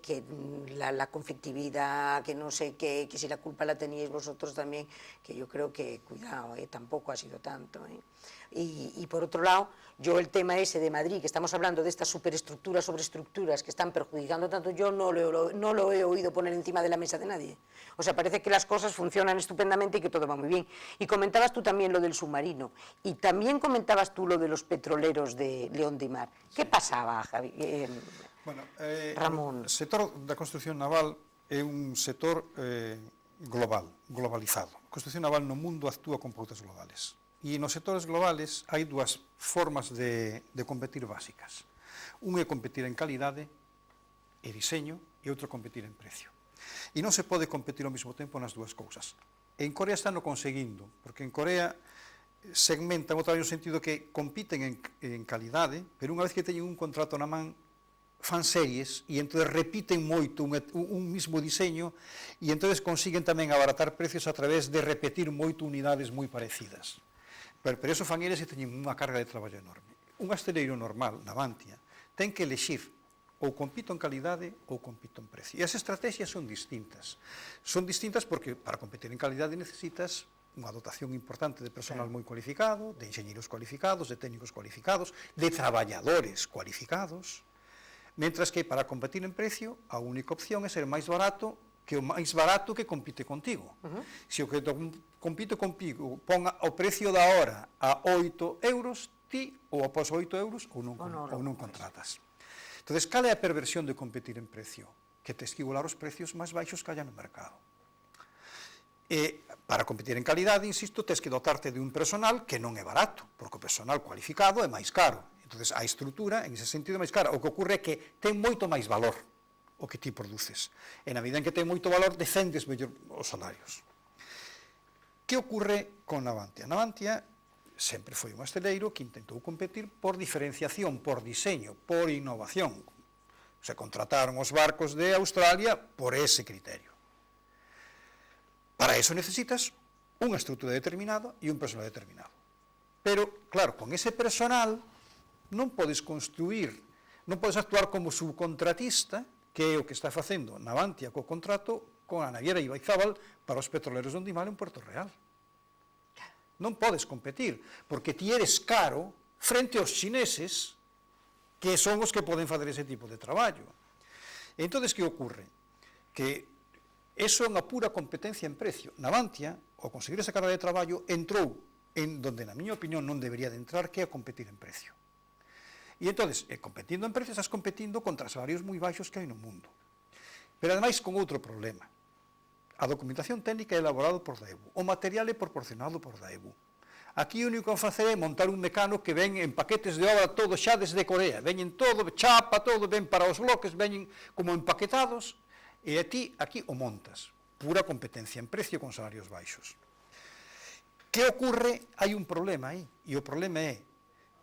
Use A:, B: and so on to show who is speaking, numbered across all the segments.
A: que la conflictividad, que no sé qué, que si la culpa la teníais vosotros también, que yo creo que, cuidado, tampoco ha sido tanto. Y por otro lado, yo el tema ese de Madrid, que estamos hablando de estas superestructuras sobre estructuras que están perjudicando tanto, yo no lo he oído poner encima de la mesa de nadie. O sea, parece que las cosas funcionan estupendamente y que todo va muy bien. Y comentabas tú también lo del submarino, y también comentabas tú lo de los petroleros de León de Mar. ¿Qué pasaba, Javi? Ramón?
B: O sector da construción naval é un sector globalizado. A construción naval no mundo actúa con pautas globales. E nos sectores globales hai dúas formas de competir básicas. Un é competir en calidade e diseño e outro competir en precio. E non se pode competir ao mesmo tempo nas dúas cousas. En Corea están o conseguindo, porque en Corea segmentan o traballo no sentido que compiten en calidade, pero unha vez que teñen un contrato na man, fan series e entón repiten moito un mismo diseño e entón consiguen tamén abaratar precios a través de repetir moito unidades moi parecidas. Pero eso fan eles e teñen unha carga de traballo enorme. Un asteleiro normal, Navantia, ten que elexir ou compito en calidade ou compito en precio. E as estrategias son distintas. Son distintas porque para competir en calidade necesitas unha dotación importante de personal moi cualificado, de enxeñeiros cualificados, de técnicos cualificados, de traballadores cualificados, mentras que para competir en precio a única opción é ser máis barato que o máis barato que compite contigo. Se o que compite contigo ponga o precio da hora a 8 euros, ti ou após 8 euros ou non contratas. Entón, cal é a perversión de competir en precio? Que tes que igualar os precios máis baixos que haya no mercado. E para competir en calidade, insisto, tes que dotarte de un personal que non é barato, porque o personal cualificado é máis caro. Entón, a estrutura, en ese sentido, é máis cara. O que ocorre é que ten moito máis valor o que ti produces. E na medida en que ten moito valor, defendes mellor os salarios. Que ocorre con Navantia? Navantia sempre foi un asteleiro que intentou competir por diferenciación, por diseño, por innovación. Se contrataron os barcos de Australia por ese criterio. Para eso necesitas unha estrutura determinada e un personal determinado. Pero, claro, con ese personal non podes construir, non podes actuar como subcontratista, que é o que está facendo Navantia co contrato con a naviera Ibaizábal para os petroleros de Ondimar en Puerto Real. Non podes competir, porque ti eres caro frente aos chineses, que son os que poden fazer ese tipo de traballo. E entón, que ocorre? Que eso é unha pura competencia en precio. Navantia, ao conseguir esa carga de traballo, entrou en donde, na miña opinión, non debería de entrar, que é a competir en precio. E entón, competindo en precio, estás competindo contra salarios moi baixos que hai no mundo. Pero, ademais, con outro problema. A documentación técnica é elaborada por Daewoo. O material é proporcionado por Daewoo. Aquí o único que facer é montar un mecano que ven en paquetes de obra todo xa desde Corea. Veñen todo, chapa todo, ven para os bloques, veñen como empaquetados, e a ti aquí o montas. Pura competencia en precio con salarios baixos. Que ocorre? Hai un problema aí. E o problema é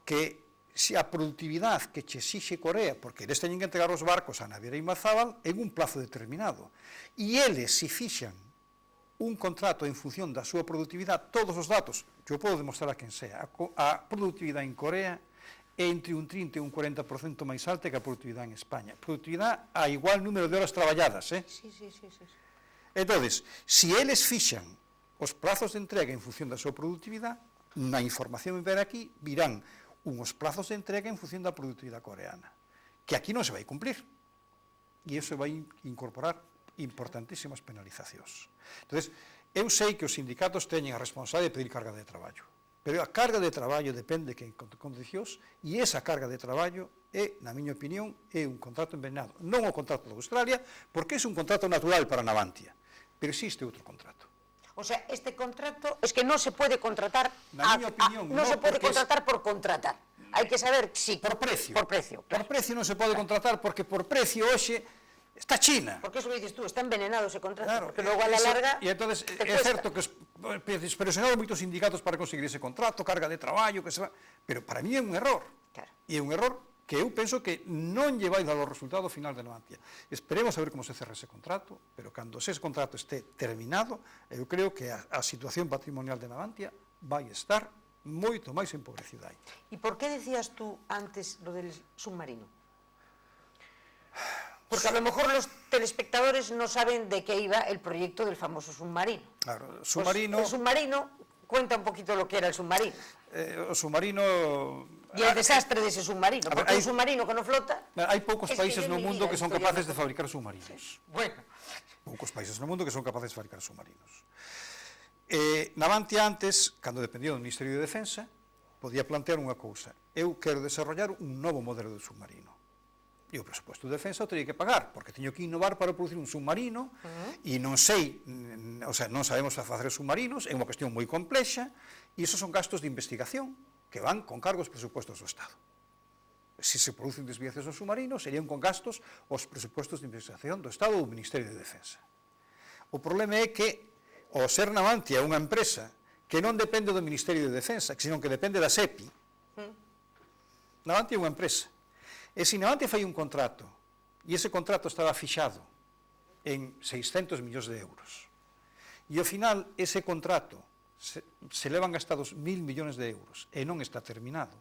B: que se a productividade que che exixe Corea, porque eles teñen que entregar os barcos a naviera Ibaizábal en un plazo determinado, e eles se fixan un contrato en función da súa productividade, todos os datos, eu podo demostrar a quen sea, a productividade en Corea é entre un 30 e un 40% máis alta que a productividade en España. Productividade a igual número de horas traballadas,
A: Sí.
B: Entón, se eles fixan os plazos de entrega en función da súa productividade, na información que ven aquí, virán unhos plazos de entrega en función da productividade coreana, que aquí non se vai cumplir. E iso vai incorporar importantísimas penalizacións. Entón, eu sei que os sindicatos teñen a responsabilidade de pedir carga de traballo, pero a carga de traballo depende de que condicións, e esa carga de traballo é, na miña opinión, é un contrato envenenado. Non o contrato de Australia, porque é un contrato natural para Navantia, pero existe outro contrato.
A: O sea, este contrato es que no se puede contratar,
B: no
A: se puede contratar por contratar. Hai que saber si
B: por precio.
A: Por precio,
B: claro. Por precio non se pode contratar porque por precio hoxe está China.
A: Porque eso lo dices tú, está envenenado ese contrato,
B: claro,
A: porque logo a la larga
B: e entón é certo que presionaron moitos sindicatos para conseguir ese contrato, carga de traballo, que se va, pero para mí é un error.
A: Claro.
B: E é un error que eu penso que non lle vai dar o resultado final de Navantia. Esperemos a ver como se cerra ese contrato, pero cando ese contrato este terminado, eu creo que a situación patrimonial de Navantia vai estar moito máis empobrecida aí.
A: E por que decías tú antes lo del submarino? Porque a lo mejor los telespectadores no saben de qué iba el proyecto del famoso submarino.
B: Claro, submarino...
A: Pues el submarino, cuenta un poquito lo que era el submarino.
B: O submarino...
A: Y el desastre de ese submarino, porque un submarino que no flota...
B: Hai poucos países no mundo que son capaces de fabricar submarinos.
A: Bueno.
B: Poucos países no mundo que son capaces de fabricar submarinos. Navantia antes, cando dependía do Ministerio de Defensa, podía plantear unha cousa. Eu quero desarrollar un novo modelo de submarino. E o presupuesto de defensa o teria que pagar, porque teño que innovar para producir un submarino, e non sei, o sea, non sabemos facer submarinos, é unha cuestión moi complexa, e iso son gastos de investigación que van con cargos presupuestos do Estado. Se se producen desviacións dos submarinos, serían con gastos os presupuestos de investigación do Estado ou do Ministerio de Defensa. O problema é que, ao ser Navantia unha empresa que non depende do Ministerio de Defensa, sino que depende da SEPI, Navantia é unha empresa. E se Navantia fai un contrato, e ese contrato estaba fixado en 600 millóns de euros, e ao final ese contrato se levan gastados 1.000 millóns de euros e non está terminado,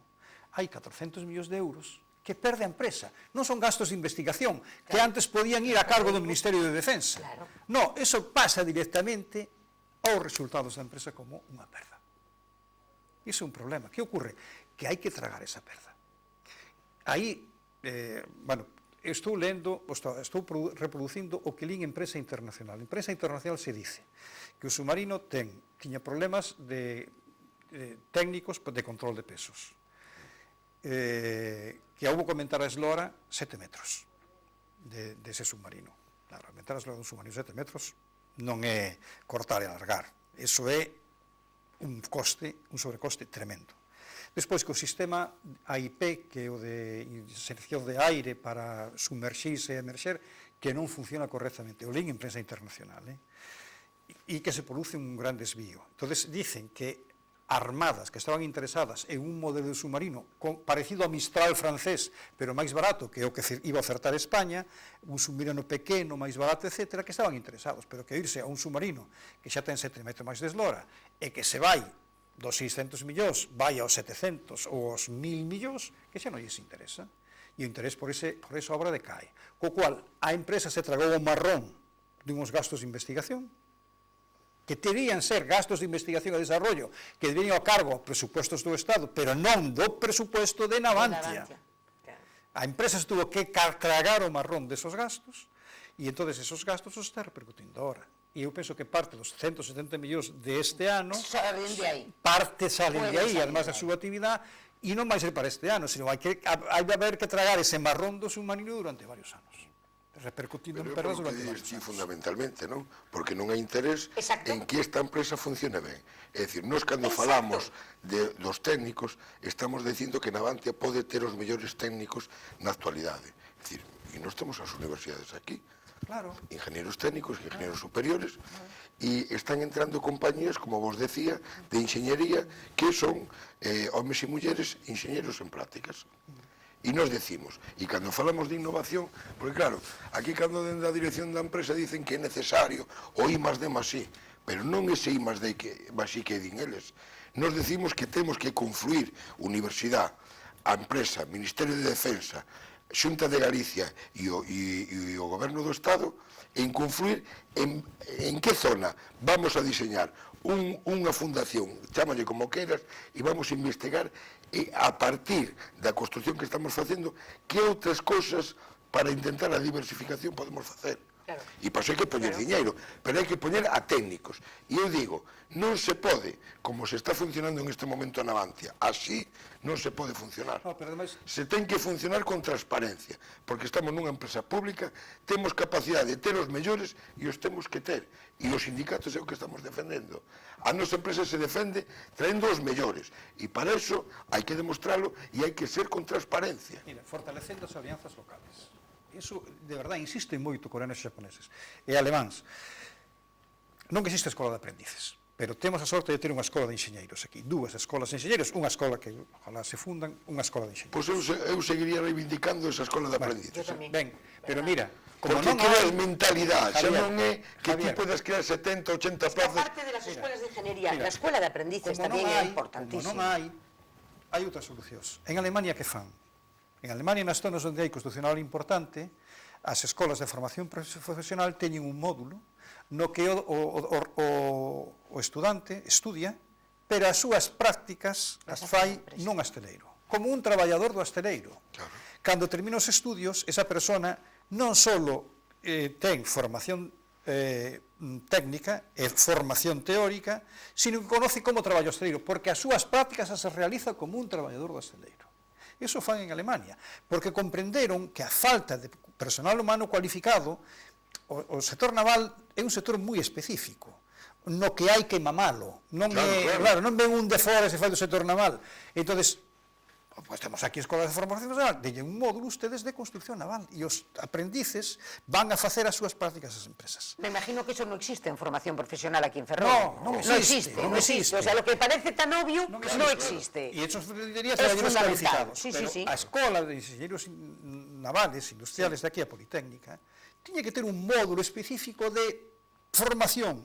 B: hai 400 millóns de euros que perde a empresa. Non son gastos de investigación que antes podían ir a cargo do Ministerio de Defensa. Non, eso pasa directamente aos resultados da empresa como unha perda. Iso é un problema. Que ocorre? Que hai que tragar esa perda. Aí, bueno, estou lendo, estou reproducindo o que lín en prensa internacional. En prensa internacional se dice que o submarino tiña problemas técnicos de control de pesos. Que houve comentar a eslora 7 metros dese submarino. Claro, aumentar a eslora dun submarino 7 metros non é cortar e alargar. Iso é un sobrecoste tremendo. Despois que o sistema AIP, que é o de inserción de aire para sumerxirse e emerxer, que non funciona correctamente. O lín en prensa internacional, e que se produce un gran desvío. Entón, dicen que armadas que estaban interesadas en un modelo de submarino parecido a Mistral francés, pero máis barato, que é o que iba a ofertar España, un submarino pequeno, máis barato, etc., que estaban interesados, pero que irse a un submarino que xa ten 7 metros máis de eslora, e que se vai dos 600 millóns, vai aos 700 ou aos 1.000 millóns, que xa non lles interesa. E o interés por esa obra decae. Co cual, a empresa se tragou o marrón de uns gastos de investigación, que terían ser gastos de investigación e desarrollo que deberían ao cargo presupuestos do Estado, pero non do presupuesto de Navantia. A empresa se tuvo que tragar o marrón desos gastos, e entón esos gastos os está repercutindo ahora. E eu penso que parte dos 170 millóns deste ano parte salen de aí, además da súa actividade, e non vai ser para este ano, sino hai de haber que tragar ese marrón do submarino durante varios anos, repercutindo en perdas durante varios anos.
C: Fundamentalmente, non? Porque non hai interés en que esta empresa funcione ben. É dicir, nós cando falamos dos técnicos, estamos dicindo que Navantia pode ter os mellores técnicos na actualidade. É dicir, e nós temos as universidades aquí, ingenieros técnicos, ingenieros superiores, e están entrando compañías, como vos decía, de enxeñería, que son homes e mulleres enxeñeros en prácticas. E nos decimos, e cando falamos de innovación, porque claro, aquí cando dende a dirección da empresa dicen que é necesario o I+D+I, pero non ese I+D +I que din eles. Nos decimos que temos que confluir universidade, a empresa, Ministerio de Defensa, Xunta de Galicia e o Goberno do Estado en confluir en que zona vamos a diseñar unha fundación, chámalle como queiras, e vamos a investigar a partir da construcción que estamos facendo que outras cousas para intentar a diversificación podemos facer. E para iso hai que poñer diñeiro, pero hai que poñer a técnicos. E eu digo, non se pode, como se está funcionando en este momento a Navantia, así non se pode funcionar. Se ten que funcionar con transparencia, porque estamos nunha empresa pública, temos capacidade de ter os mellores e os temos que ter. E os sindicatos é o que estamos defendendo. A nosa empresa se defende traendo os mellores, e para iso hai que demostrarlo e hai que ser con transparencia.
B: Mira, fortalecendo as alianzas locales. Iso, de verdade, insisten moito coreanos e xaponeses e alemáns. Non que existe a escola de aprendices, pero temos a sorte de ter unha escola de enxeñeiros aquí, dúas escolas de enxeñeiros, unha escola que ojalá se fundan, unha escola de enxeñeiros.
C: Pois eu seguiría reivindicando esa escola de aprendices.
B: Ben, pero mira, como
C: non creas mentalidade, xa non é que ti podes crear 70, 80 plazas.
A: Aparte de las escuelas de ingeniería, la escuela de aprendices tamén é importantísima.
B: Como non hai outras solucións. En Alemania que fan? En Alemania, nas zonas onde hai constitucional importante, as escolas de formación profesional teñen un módulo no que o estudante estudia, pero as súas prácticas as fai nun asteleiro, como un traballador do asteleiro. Cando termina os estudios, esa persona non só ten formación técnica e formación teórica, sino que conoce como traballa o asteleiro, porque as súas prácticas as realiza como un traballador do asteleiro. Iso fan en Alemania, porque comprenderon que a falta de personal humano cualificado, o sector naval é un sector moi específico, no que hai que mamalo, non ven un de fora se fai do sector naval. Entonces, pues temos aquí escolas de formación naval, delle un módulo ustedes de construcción naval, e os aprendices van a facer as súas prácticas ás empresas.
A: Me imagino que eso no existe en formación profesional aquí en Ferrol.
B: No existe.
A: O sea, lo que parece tan obvio no existe.
B: E eso diría traballadores cualificados.
A: Sí.
B: A escola de ingenieros navales, industriales de aquí, a Politécnica, tiña que ter un módulo específico de formación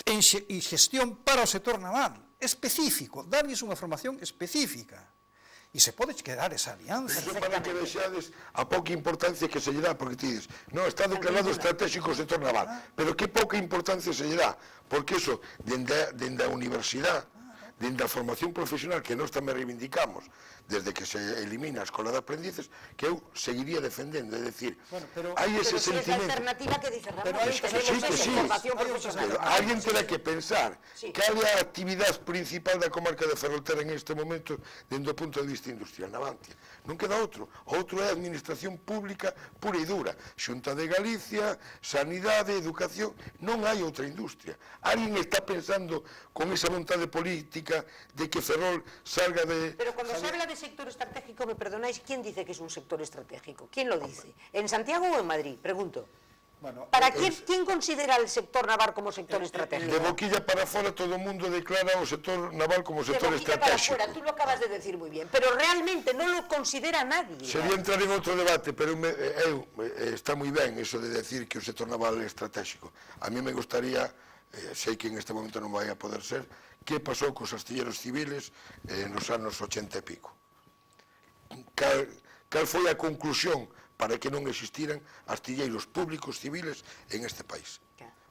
B: e xestión para o sector naval, específico, darlles unha formación específica. E se pode quedar esa alianza.
C: Eso para que vexades a pouca importancia que se lle dá, porque ti dices, non, está declarado estratégico o sector naval, pero que pouca importancia se lle dá, porque eso, dende a universidade, dende a formación profesional que nós tamén reivindicamos, desde que se elimina a escola de aprendices, que eu seguiría defendendo, é dicir, hai ese sentimento.
A: Pero é a alternativa que dice Ramón,
C: tenemos
A: esa formación profesional.
C: Pero alguén terá que pensar cal é a actividade principal da comarca de Ferrolterra en este momento dende o punto de vista industrial, Navantia. Non queda outro. Outro é a administración pública pura e dura. Xunta de Galicia, sanidade, educación, non hai outra industria. Alguén está pensando con esa vontade política de que Ferrol salga de...
A: Pero cuando se habla de sector estratégico, me perdonáis, ¿quién dice que es un sector estratégico? ¿Quién lo dice? ¿En Santiago o en Madrid? Pregunto. ¿Para quién considera el sector naval como sector estratégico?
C: De boquilla para fora todo o mundo declara o sector naval como sector estratégico.
A: De boquilla para fora, tú lo acabas de decir muy bien, pero realmente non lo considera nadie.
C: Sería entrar en outro debate, pero está moi ben eso de decir que o sector naval é estratégico. A mí me gustaría, sei que en este momento non vai a poder ser, que pasou cos astilleros civiles nos anos 80 e pico. Cal foi a conclusión para que non existiran astilleiros públicos civiles en este país?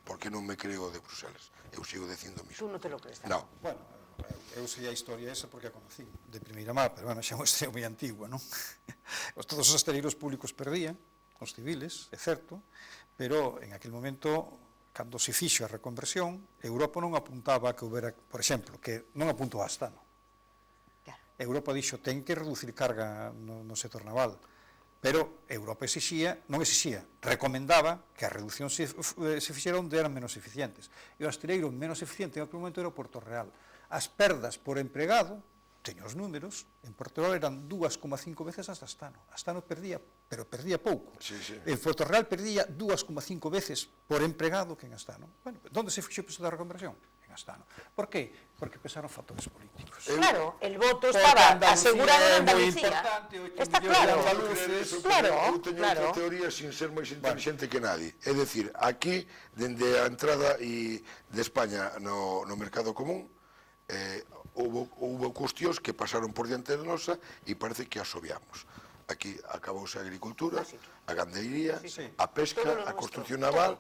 C: Porque non me creo de Bruselas. Eu sigo dicindo o mismo.
A: Tú non te lo crees.
C: Non.
B: Bueno, eu sei a historia esa porque a conocí de primeira má, pero bueno, xa é unha historia moi antigua, non? Todos os asteleiros públicos perdían, os civiles, é certo, pero en aquel momento, cando se fixo a reconversión, Europa non apuntaba que houbera, por exemplo, que non apuntou a Astano. Europa dixo, ten que reducir carga no sector naval, pero Europa non exixía, recomendaba que a reducción se fixera onde eran menos eficientes. E o asteleiro menos eficiente en aquel momento era o Porto Real. As perdas por empregado, teño os números, en Porto Real eran 2,5 veces as de Astano. Astano perdía, pero perdía pouco. En Porto Real perdía 2,5 veces por empregado que en Astano. Bueno, onde se fixo o proceso da reconversión? Astano. ¿Por qué? Porque pesaron factores políticos.
A: Claro, el voto estaba asegurado en Andalucía. Está claro.
C: Eu teño outra teoría sin ser máis inteligente que nadie. É dicir, aquí, dende a entrada de España no mercado común, houve cuestións que pasaron por diante de nosa e parece que as obviamos. Aquí acabouse a agricultura, a gandeiría, a pesca, a construcción naval.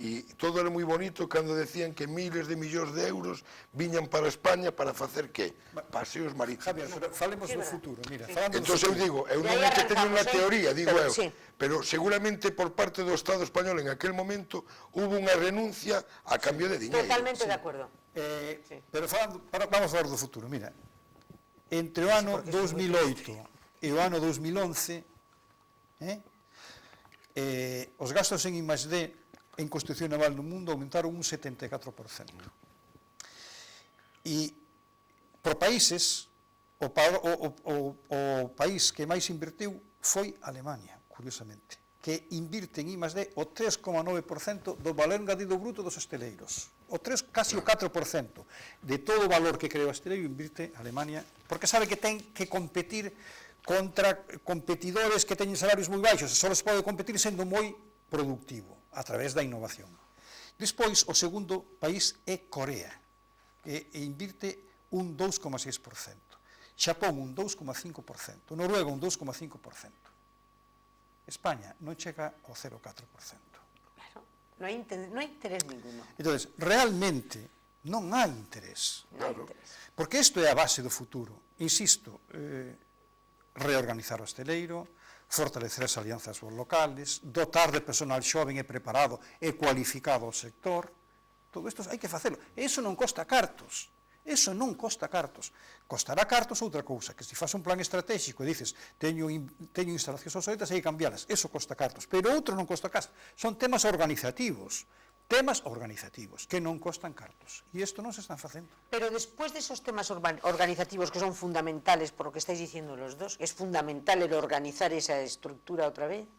C: E todo era moi bonito cando decían que miles de millóns de euros viñan para España para facer que? Paseos marítimos.
B: Javier, pero falemos do futuro, mira.
C: Entón eu digo, eu non é que teño unha teoría, digo eu, pero seguramente por parte do Estado español en aquel momento hubo unha renuncia a cambio de diñeiro.
A: Totalmente de acordo.
B: Pero vamos a falar do futuro, mira. Entre o ano 2008 e o ano 2011, os gastos en I+D en construcción naval no mundo aumentaron un 74%. E por países, o país que máis invertiu foi Alemania, curiosamente, que invirte en I+D o 3,9% do valor engadido bruto dos hosteleiros. Casi o 4% de todo o valor que crea o hosteleiro invirte Alemania, porque sabe que ten que competir contra competidores que teñen salarios moi baixos, e só se pode competir sendo moi productivo, a través da innovación. Despois, o segundo país é Corea, que invirte un 2,6%. Xapón un 2,5%. Noruega un 2,5%. España non chega ao 0,4%.
A: Claro, non hai interés ninguno.
B: Entón, realmente non hai interés. Porque isto é a base do futuro. Insisto, reorganizar o hosteleiro, fortalecer as alianzas locales, dotar de personal xoven e preparado e cualificado o sector. Todo isto hai que facelo. E iso non costa cartos. Eso non costa cartos. Costará cartos outra cousa, que se faz un plan estratégico e dices, teño instalacións obsoletas e hai que cambialas, eso costa cartos. Pero outro non costa cartos. Son temas organizativos que non costan cartos. E isto non se están facendo.
A: Pero despois desos temas organizativos que son fundamentales, por lo que estáis diciendo los dos, que es fundamental el organizar esa estructura otra vez,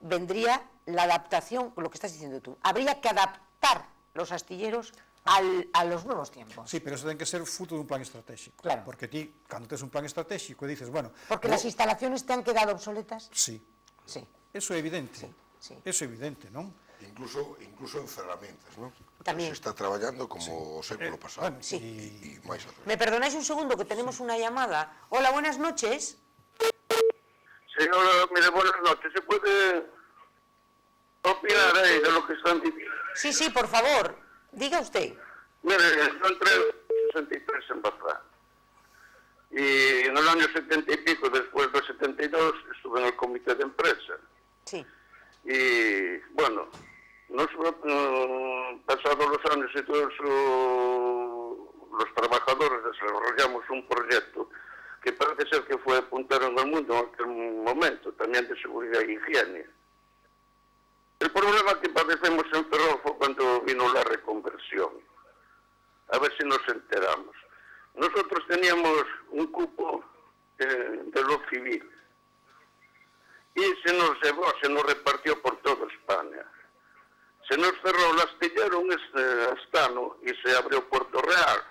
A: vendría la adaptación, lo que estás diciendo tú. Habría que adaptar los astilleros a los nuevos tiempos.
B: Sí, pero eso ten que ser fruto dun plan estratégico.
A: Claro.
B: Porque ti, cando tes un plan estratégico, dices, bueno...
A: Porque las instalaciones te han quedado obsoletas.
B: Sí.
A: Sí.
B: Eso é evidente.
A: Sí.
B: Eso é evidente, non?
C: Incluso en ferramentas, ¿no?
A: También.
C: Se está traballando como o século pasado.
B: Bueno,
A: sí.
C: Y máis atrás.
A: ¿Me perdonáis un segundo que tenemos una llamada? Hola, buenas noches.
D: Señora, mire, buenas noches. ¿Se puede opinar ahí de lo que están diciendo?
A: Sí, sí, por favor, diga usted.
D: Mire, yo entré en 63 en Bazán. Y en el año 70 y pico, después del 72, estuve en el comité de empresa.
A: Sí.
D: Y, bueno, pasados los años y todos los trabajadores desarrollamos un proyecto que parece ser que fue puntero en el mundo en aquel momento, también de seguridad e higiene. El problema que padecemos en Ferrol fue cuando vino la reconversión. A ver si nos enteramos. Nosotros teníamos un cupo de lo civil y se nos llevó, se nos repartió por toda España. Se nos cerró el astillero en Astano y se abrió Puerto Real.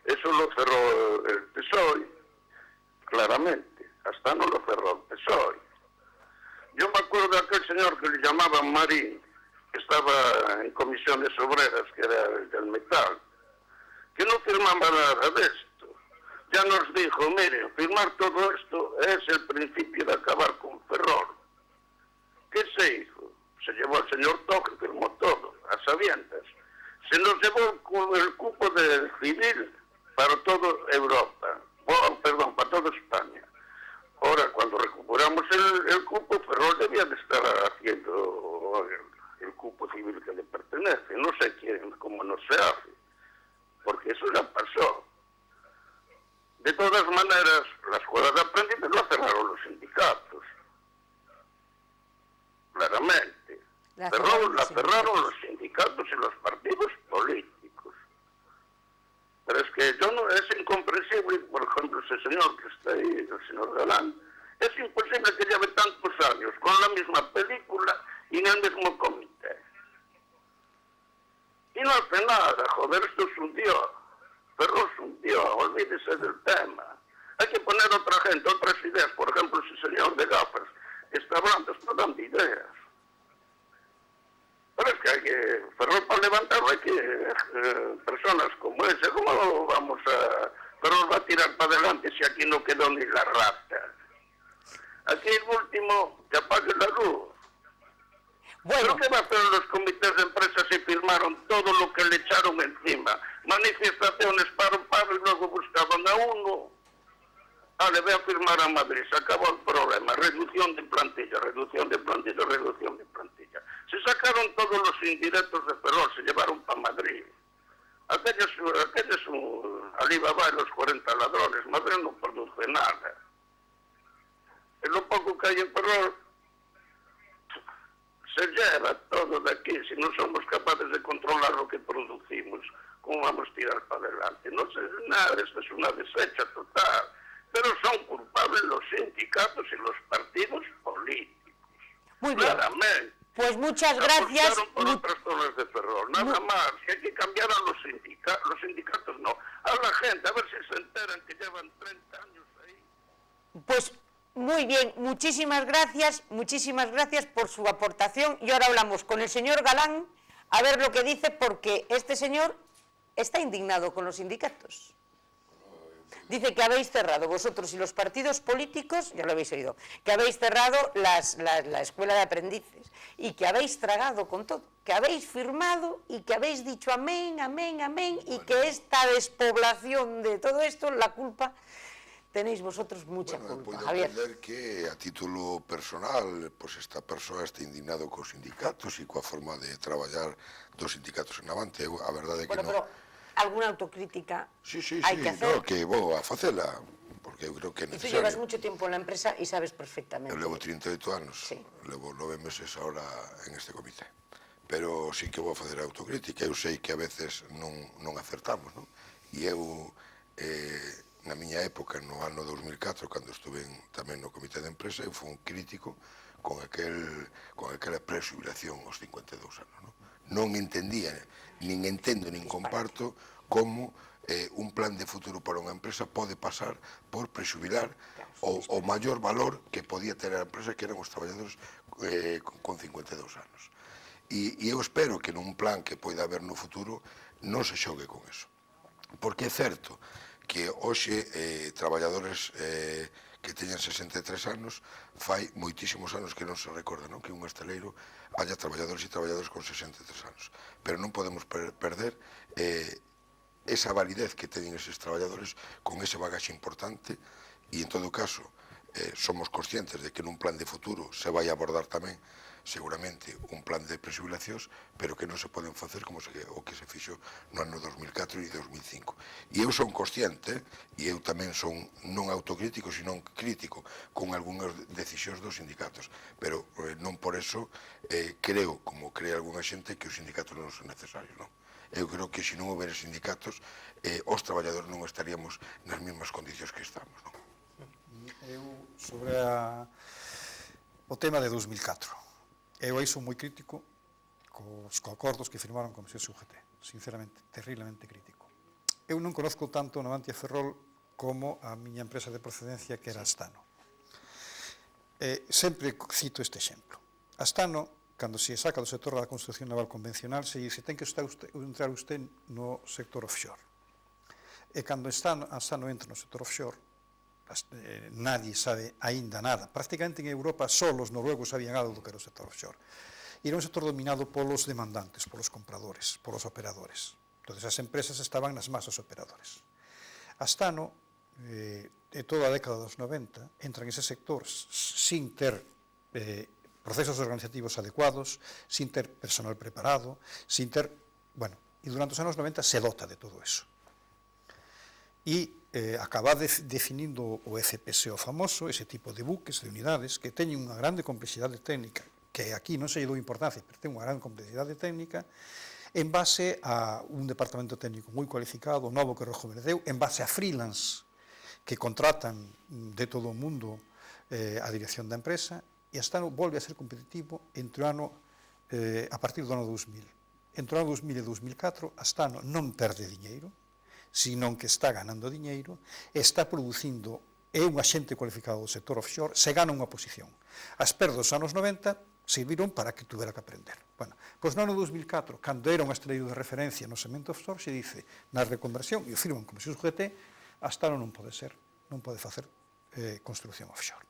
D: Eso lo cerró el PSOE, claramente. Astano lo cerró el PSOE. Yo me acuerdo de aquel señor que le llamaban Marín, que estaba en comisiones obreras, que era el del metal, que no firmaba nada de esto. Ya nos dijo, mire, firmar todo esto es el principio de acabar con Ferrol. ¿Qué se hizo? Se llevó al señor Toque, firmó todo, a sabiendas. Se nos llevó el cupo de civil para toda Europa, para toda España. Ahora, cuando recuperamos el cupo, Ferrol debía de estar haciendo el cupo civil que le pertenece. No sé quién, cómo no se hace, porque eso ya pasó. De todas maneras, la escuela de aprendices la cerraron los sindicatos. Claramente. La cerraron los sindicatos y los partidos políticos. Pero es que es incomprensible, por ejemplo, ese señor que está ahí, el señor Galán, es imposible que lleve tantos años con la misma película y en el mismo comité. Y no hace nada, joder, esto es un dios. Ferrol es un dios, olvídese del tema. Hay que poner otra gente, otras ideas. Por ejemplo, ese señor de gafas está hablando, está dando ideas. Pero es que hay que, Ferrol para levantarlo hay que, personas como ese, ¿cómo vamos a, Ferrol va a tirar para adelante si aquí no quedó ni la rata? Aquí el último, que apague la luz. Bueno. ¿Pero qué va a hacer los comités de empresas si firmaron todo lo que le echaron encima? Manifestaciones paro y luego buscaban a uno. Le voy a firmar a Madrid, se acabó el problema. Reducción de plantilla, reducción de plantilla, reducción de plantilla. Se sacaron todos los indirectos de Ferrol, se llevaron para Madrid. Aquellos Alibaba y los 40 ladrones, Madrid no produce nada. Es lo poco que hay en Ferrol. Se lleva todo de aquí. Si no somos capaces de controlar lo que producimos, ¿cómo vamos a tirar para adelante? No sé nada, esto es una deshecha total. Pero son culpables los sindicatos y los partidos políticos.
A: Muy bien.
D: Claramente.
A: Pues muchas gracias.
D: Por otras zonas de Ferrol, nada más. Si hay que cambiar a los sindicatos no. A la gente, a ver si se enteran que llevan 30 años ahí.
A: Pues muy bien, muchísimas gracias por su aportación. Y ahora hablamos con el señor Galán, a ver lo que dice, porque este señor está indignado con los sindicatos. Dice que habéis cerrado vosotros y los partidos políticos, ya lo habéis oído, que habéis cerrado la escuela de aprendices y que habéis tragado con todo, que habéis firmado y que habéis dicho amén, amén, amén, y que esta despoblación de todo esto, la culpa, tenéis vosotros mucha culpa, Javier.
C: Podo entender que a título personal, pois esta persoa está indignado cos sindicatos e coa forma de traballar dos sindicatos en Avante. A verdade é que non...
A: Pero alguna autocrítica
C: Sí,
A: hai que hacer.
C: no, que vou a facela, porque eu creo que é
A: Y tú
C: necesario.
A: llevas mucho tiempo en la empresa y sabes perfectamente.
C: Eu levo 38 anos,
A: Sí.
C: levo 9 meses ahora en este comité. Pero sí que vou a facer autocrítica, eu sei que a veces non acertamos, non? E eu, na miña época, no ano 2004, cando estuve tamén no comité de empresa, eu fui un crítico con aquela presubilación aos 52 anos, non? Non entendía, nin entendo, nin comparto como un plan de futuro para unha empresa pode pasar por presubilar o maior valor que podía ter a empresa, que eran os traballadores con 52 anos. E eu espero que nun plan que poida haber no futuro non se xogue con eso. Porque é certo que hoxe traballadores que teñan 63 anos fai moitísimos anos que non se recorda, non? Que un estaleiro haya traballadores e traballadores con 63 anos. Pero non podemos perder esa validez que teñen eses traballadores con ese bagaxe importante e, en todo caso, somos conscientes de que nun plan de futuro se vai abordar tamén seguramente un plan de presubilacións, pero que non se poden facer como o que se fixo no ano 2004 e 2005. E eu son consciente, e eu tamén son non autocrítico, sino crítico con algunhas decisións dos sindicatos, pero non por eso creo, como cree algunha xente, que os sindicatos non son necesarios, non? Eu creo que se non houbera sindicatos, os traballadores non estaríamos nas mesmas condicións que estamos, non?
B: Eu, sobre o tema de 2004, eu aí son moi crítico cos acordos que firmaron con o UGT, sinceramente, terriblemente crítico. Eu non conozco tanto Navantia Ferrol como a miña empresa de procedencia, que era Astano. Sempre cito este exemplo. Astano, cando se saca do sector da construcción naval convencional, se dice, ten que entrar usted no sector offshore. E cando Astano entra no sector offshore, nadie sabe aínda nada. Prácticamente en Europa só os noruegos sabían algo do que era o sector offshore. E era un sector dominado polos demandantes, polos compradores, polos operadores. Entón, as empresas estaban nas masas operadores. Astano, toda a década dos 90, entra en ese sector sin ter procesos organizativos adecuados, sin ter personal preparado, sin ter... Bueno, e durante os anos 90 se dota de todo eso. E acaba definindo o FPSO famoso, ese tipo de buques, de unidades, que teñen unha grande complexidade técnica, que aquí non se lle dou importancia, pero ten unha gran complexidade técnica, en base a un departamento técnico moi cualificado, novo que rejuveneceu, en base a freelance que contratan de todo o mundo a dirección da empresa, e Astano volve a ser competitivo entre o ano, a partir do ano 2000. Entre o ano 2000 e 2004, Astano non perde diñeiro, sino que está ganando diñeiro, está producindo, é un axente cualificado do sector offshore, se gana unha posición. As perdas dos anos 90 serviron para que tuvera que aprender. Bueno, pois no ano 2004, cando era un estaleiro de referencia no segmento offshore, se dice, na reconversión, e o firman como se UGT, Astano non pode ser, non pode facer construcción offshore.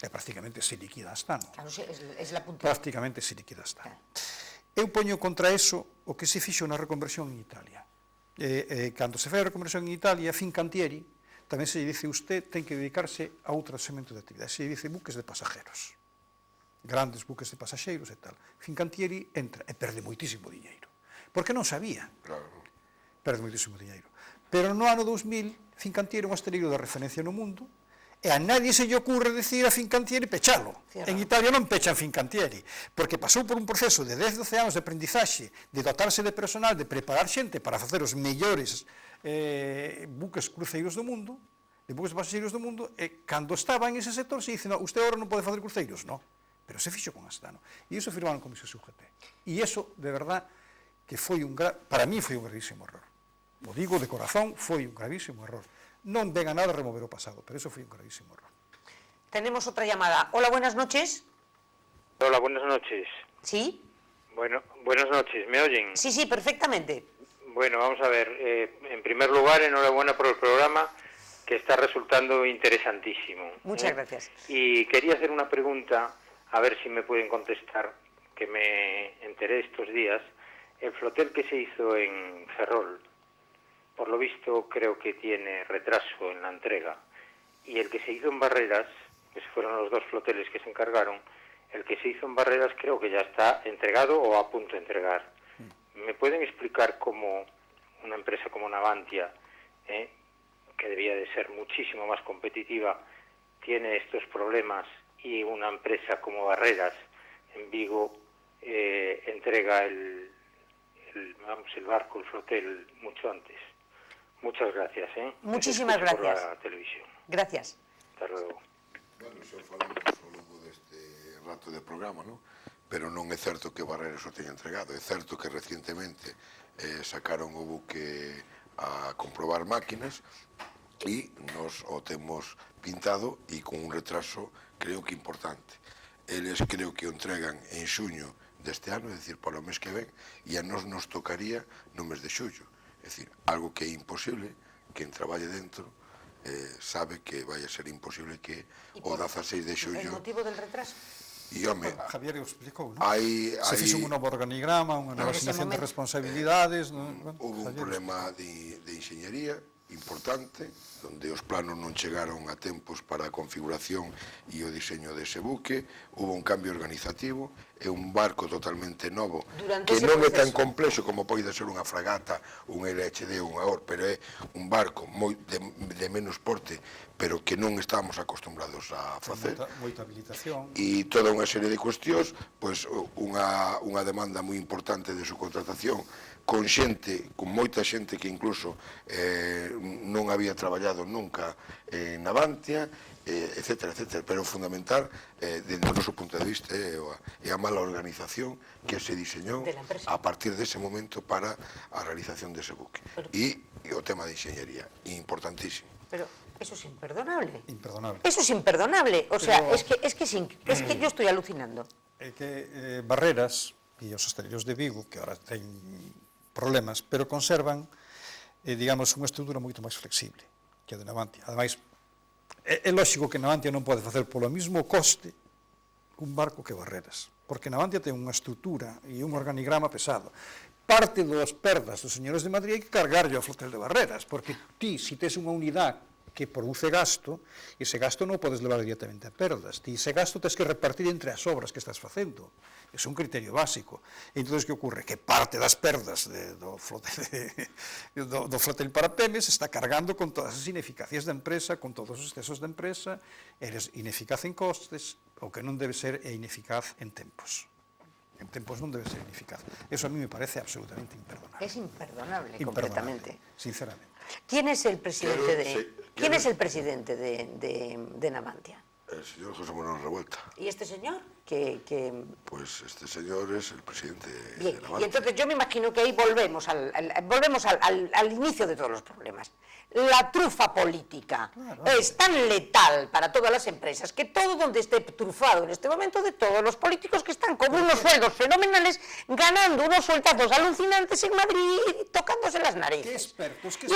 B: E prácticamente se liquida Astano.
A: Claro, es la punta.
B: Prácticamente se liquida Astano. Eu poño contra eso o que se fixo na reconversión en Italia. Cando se fai a reconversión en Italia, Fincantieri, tamén se dice usted ten que dedicarse a outro segmento de actividade, se dice buques de pasajeros, grandes buques de pasaxeiros e tal. Fincantieri entra e perde moitísimo diñeiro, porque non sabía, perde moitísimo diñeiro. Pero no ano 2000, Fincantieri é un estaleiro de referencia no mundo, e a nadie se lle ocurre decir a Fincantieri pechalo. En Italia non pechan Fincantieri, porque pasou por un proceso de 10-12 anos de aprendizaxe, de dotarse de personal, de preparar xente para facer os mellores buques cruceiros do mundo, de buques de pasaxeiros do mundo, e cando estaba en ese sector se dice, no, usted agora non pode facer cruceiros, no, pero se fixo con Astano. E iso firmaron con ese UGT. E iso, de verdad, que foi para mí foi un gravísimo error. O digo de corazón, foi un gravísimo error. Non ven a nada remover o pasado, pero eso foi un gravísimo error.
A: Tenemos otra llamada. Hola, buenas noches.
E: Hola, buenas noches.
A: ¿Sí?
E: Bueno, buenas noches, ¿me oyen?
A: Sí, perfectamente.
E: Bueno, vamos a ver. En primer lugar, enhorabuena por el programa, que está resultando interesantísimo.
A: Muchas gracias.
E: Y quería hacer una pregunta, a ver si me pueden contestar, que me enteré estos días. El flotel que se hizo en Ferrol, por lo visto, creo que tiene retraso en la entrega. Y el que se hizo en Barreras, que fueron los dos floteles que se encargaron, el que se hizo en Barreras creo que ya está entregado o a punto de entregar. ¿Me pueden explicar cómo una empresa como Navantia, que debía de ser muchísimo más competitiva, tiene estos problemas y una empresa como Barreras en Vigo entrega el barco, el flotel, mucho antes? Muchas gracias.
A: Muchísimas gracias.
E: Por la televisión.
A: Gracias.
E: Hasta luego.
C: Bueno, xa falamos ao longo deste rato de programa, non? Pero non é certo que Barreras o teña entregado. É certo que recientemente sacaron o buque a comprobar máquinas e nos o temos pintado e con un retraso creo que importante. Eles creo que o entregan en xuño deste ano, é dicir, para o mes que ven, e a nos tocaría no mes de xullo. É dicir, algo que é imposible, que en traballe dentro sabe que vai a ser imposible que o 16 de xullo...
A: El motivo del retraso?
C: E, home,
B: Javier o explicou, non? Se fixo un novo organigrama, unha nova asignación de responsabilidades...
C: Houve un problema de enxeñería importante, donde os planos non chegaron a tempos para a configuración e o diseño dese buque, houve un cambio organizativo, é un barco totalmente novo, que non é tan complexo como pode ser unha fragata, un LHD ou unha OR, pero é un barco de menos porte, pero que non estamos acostumbrados a facer.
B: Moita habilitación.
C: E toda unha serie de cuestións, pois unha demanda moi importante de subcontratación, con xente, con moita xente que incluso non había traballado nunca en Navantia, etcétera, etcétera. Pero fundamental, dentro do noso punto de vista, é a mala organización que se diseñou a partir dese momento para a realización dese buque. E o tema de enxeñería, importantísimo.
A: Pero eso es imperdonable.
B: Imperdonable.
A: Eso es imperdonable. O sea, es que yo estoy alucinando.
B: É que Barreras e os hosteleros de Vigo, que ahora ten problemas, pero conservan, digamos, unha estrutura moito máis flexible que a de Navantia. Ademais, é lógico que Navantia non pode facer polo mesmo coste un barco que Barreras, porque Navantia ten unha estrutura e un organigrama pesado. Parte das perdas dos señores de Madrid hai que cargarlle ao flotel de Barreras, porque ti, se tes unha unidade que produce gasto, ese gasto non o podes levar directamente a perdas. Ti ese gasto tens que repartir entre as obras que estás facendo. É un criterio básico. E entón, que ocorre? Que parte das perdas do flotel para Pemex está cargando con todas as ineficacias da empresa, con todos os excesos da empresa, eres ineficaz en costes, o que non debe ser é ineficaz en tempos. En tempos non debe ser ineficaz. Eso a mí me parece absolutamente imperdonable.
A: Es imperdonable, completamente.
B: Sinceramente.
A: ¿Quién es el presidente de Navantia?
C: El señor José Manuel Revuelta.
A: ¿Y este señor?
C: Pues este señor es el presidente de Navantia.
A: Y entonces yo me imagino que ahí volvemos al inicio de todos los problemas. La trufa política es tan letal para todas las empresas que todo donde esté trufado en este momento de todos los políticos que están con unos sueldos fenomenales, ganando unos sueltazos alucinantes en Madrid, tocándose las narices.
B: ¿Qué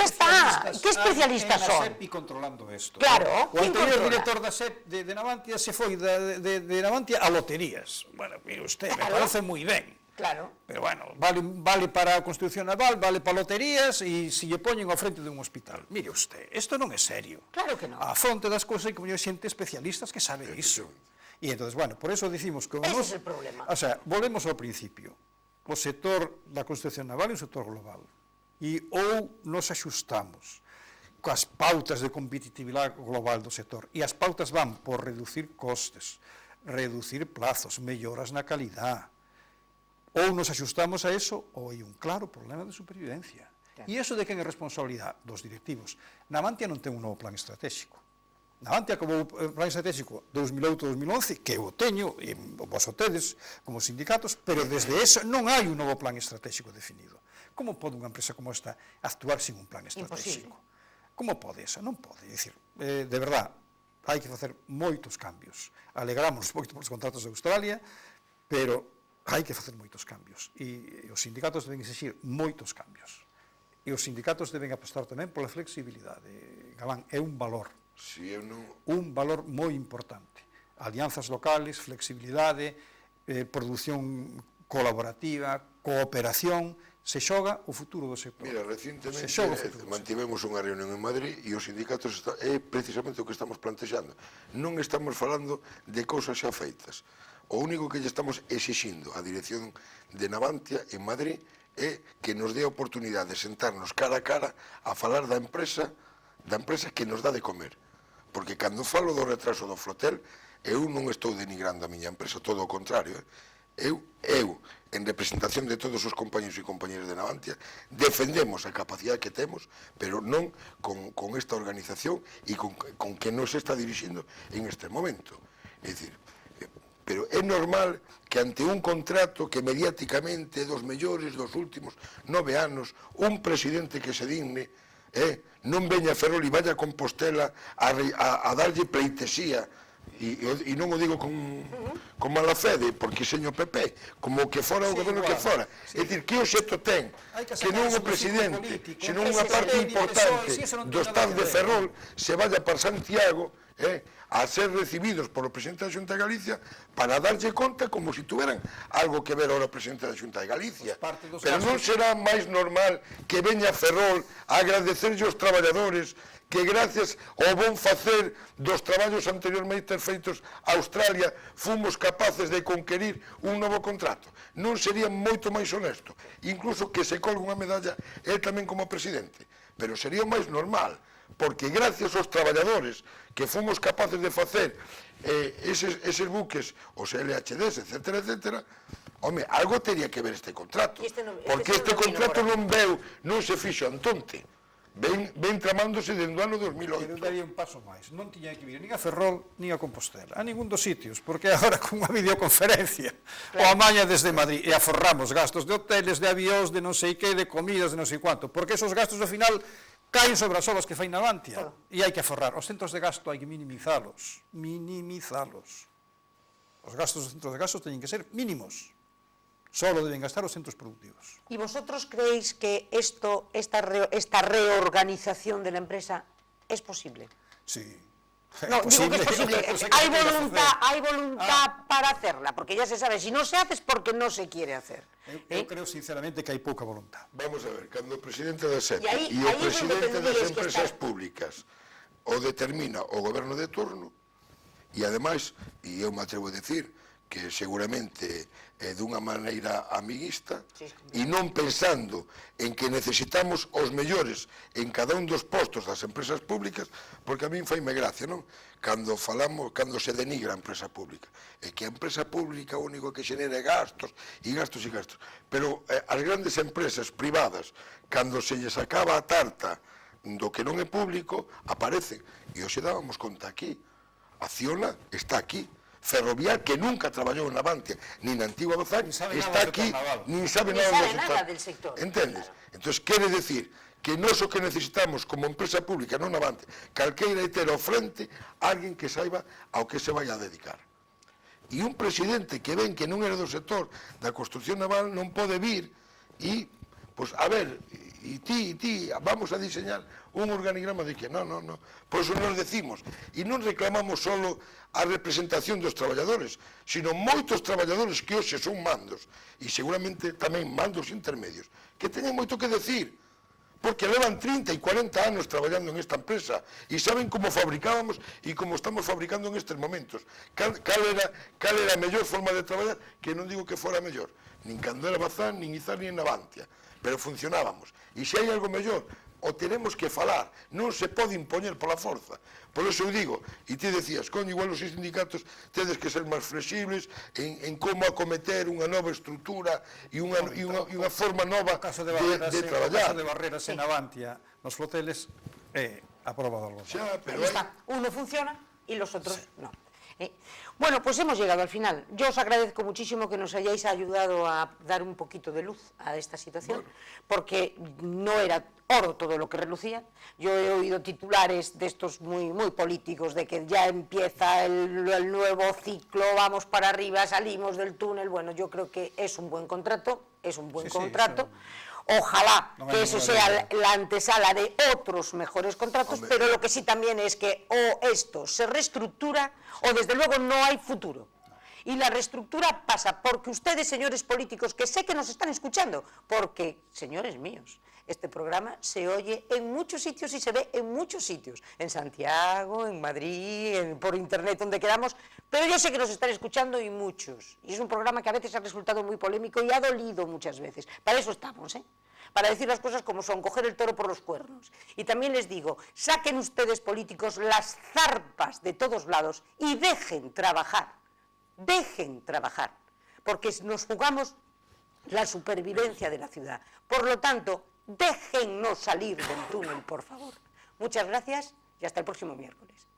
B: expertos,
A: qué especialistas son?
B: En la SEPI controlando esto.
A: Claro.
B: O anterior director da SEP de Navantia se foi de Navantia a loterías. Bueno, mire usted, me parece moi ben.
A: Claro.
B: Pero bueno, vale para a construcción naval, vale para loterías e se lle poñen ao frente dun hospital. Mire usted, isto non é serio.
A: Claro que non.
B: A fronte das cousas hai que poñer xente especialistas que sabe iso. E entón, bueno, por eso dicimos que...
A: Ese es el problema.
B: O sea, volvemos ao principio. O sector da construcción naval é un sector global. E ou nos axustamos coas pautas de competitividade global do sector. E as pautas van por reducir costes, reducir plazos, melloras na calidad. Ou nos axustamos a eso, ou hai un claro problema de supervivencia. Claro. E iso de quen é responsabilidade? Dos directivos. Navantia non ten un novo plan estratégico. Navantia acabou o plan estratégico 2008-2011, que eu teño, e vos o tedes como sindicatos, pero desde eso non hai un novo plan estratégico definido. Como pode unha empresa como esta actuar sin un plan estratégico? Imposible. Como pode esa? Non pode. É dicir, de verdad, hai que facer moitos cambios. Alegramos moito por os contratos de Australia, pero hai que facer moitos cambios. E os sindicatos deben exigir moitos cambios. E os sindicatos deben apostar tamén pola flexibilidade. Galán, é un valor.
C: Si eu non...
B: Un valor moi importante. Alianzas locales, flexibilidade, produción colaborativa, cooperación, se xoga o futuro do sector.
C: Mira, recientemente mantivemos unha reunión en Madrid e os sindicatos é precisamente o que estamos plantexando. Non estamos falando de cousas xa feitas. O único que lle estamos exixindo a dirección de Navantia en Madrid é que nos dé a oportunidade de sentarnos cara a cara a falar da empresa que nos dá de comer. Porque cando falo do retraso do flotel, eu non estou denigrando a miña empresa, todo o contrario. Eu, en representación de todos os compañeros e compañeras de Navantia, defendemos a capacidade que temos, pero non con esta organización e con que nos está dirixindo en este momento. É dicir, pero é normal que ante un contrato que mediáticamente dos mellores dos últimos 9 anos, un presidente que se digne non veña a Ferrol e vaya a Compostela a darlle pleitesía, e non o digo con mala fede, porque señor PP, como que fora o goberno que fora. É dicir, que obxecto ten que non o presidente, senón unha parte importante do staff de Ferrol se vaya para Santiago a ser recibidos polo presidente da Xunta de Galicia para darlle conta como se tuveran algo que ver ahora o presidente da Xunta de Galicia. Pero non será máis normal que veña Ferrol a agradecerlle aos traballadores que gracias ao bon facer dos traballos anteriormente feitos a Australia fomos capaces de conquerir un novo contrato. Non sería moito máis honesto, incluso que se colgue unha medalla el tamén como presidente, pero sería máis normal, porque gracias aos traballadores que fomos capaces de facer eses buques, os LHDs, etcétera, etcétera, home, algo teria que ver este contrato, porque este contrato non se fixo antonte. Ven tramándose dende o ano 2008.
B: Pero daría un paso máis. Non tiña que vir nin a Ferrol, nin a Compostela, a ningún dos sitios, porque agora con unha videoconferencia, o amaña desde Madrid, e aforramos gastos de hoteles, de avións, de non sei que, de comidas, de non sei cuánto, porque esos gastos ao final caen sobre as obras que fai Navantia, e hai que aforrar. Os centros de gasto hai que minimizalos. Os gastos dos centros de gasto teñen que ser mínimos. Solo deben gastar os centros productivos.
A: ¿Y vosotros creéis que esta reorganización de la empresa es posible?
B: Sí.
A: No, digo que es posible. Hay voluntad para hacerla, porque ya se sabe, si no se hace es porque no se quiere hacer.
B: Eu creo sinceramente que hai pouca voluntad.
C: Vamos a ver, cando o presidente da SEPA e o presidente das empresas públicas o determina o goberno de turno, e ademais, e eu me atrevo a decir, que seguramente dunha maneira amiguista e non pensando en que necesitamos os mellores en cada un dos postos das empresas públicas, porque a min faime gracia, non? Cando se denigra a empresa pública, é que a empresa pública o único que xenera gastos e gastos e gastos, pero as grandes empresas privadas, cando se lles acaba a tarta do que non é público, aparecen, e hoxe dábamos conta aquí, Acciona está aquí, Ferrovial, que nunca traballou en Navantia, ni na antigua Bazán, está aquí, nin sabe nada
A: del sector.
C: Entendes? Entón, quere decir que nós o que necesitamos como empresa pública non Navantia, calqueira é ter ao frente alguén que saiba ao que se vai a dedicar. E un presidente que ven que non era do sector da construcción naval non pode vir e, pois, a ver, e ti, vamos a diseñar un organigrama de que non. Por iso nos decimos, e non reclamamos solo a representación dos traballadores, sino moitos traballadores que hoxe son mandos, e seguramente tamén mandos intermedios, que teñen moito que decir, porque levan 30 e 40 anos traballando en esta empresa e saben como fabricábamos e como estamos fabricando en estes momentos. Cal era a mellor forma de traballar, que non digo que fora mellor, nin cando era Bazán, nin Izar, nin Navantia, pero funcionábamos. E se hai algo mellor, o tenemos que falar, non se pode impoñer pola forza. Por eso eu digo, e ti decías, igual os sindicatos tedes que ser máis flexibles en como acometer unha nova estrutura e unha forma nova de traballar.
B: O caso de Barreras en Navantia, nos floteles, é a prova do algodón.
A: Uno funciona y los otros no. Bueno, pues hemos llegado al final. Yo os agradezco muchísimo que nos hayáis ayudado a dar un poquito de luz a esta situación, porque no era oro todo lo que relucía. Yo he oído titulares de estos muy políticos, de que ya empieza el nuevo ciclo, vamos para arriba, salimos del túnel. Bueno, yo creo que es un buen contrato, Ojalá
B: No
A: que
B: hay
A: eso
B: ninguna
A: sea
B: duda.
A: la antesala de otros mejores contratos,
C: Hombre.
A: pero lo que sí también es que o esto se reestructura o desde luego no hay futuro. Y la reestructura pasa porque ustedes, señores políticos, que sé que nos están escuchando, porque, señores míos, este programa se oye en muchos sitios y se ve en muchos sitios, en Santiago, en Madrid, por internet, donde queramos, pero yo sé que nos están escuchando y muchos. Y es un programa que a veces ha resultado muy polémico y ha dolido muchas veces. Para eso estamos, ¿eh? Para decir las cosas como son, coger el toro por los cuernos. Y también les digo, saquen ustedes políticos las zarpas de todos lados y dejen trabajar, porque nos jugamos la supervivencia de la ciudad. Por lo tanto, déjennos salir del túnel, por favor. Muchas gracias y hasta el próximo miércoles.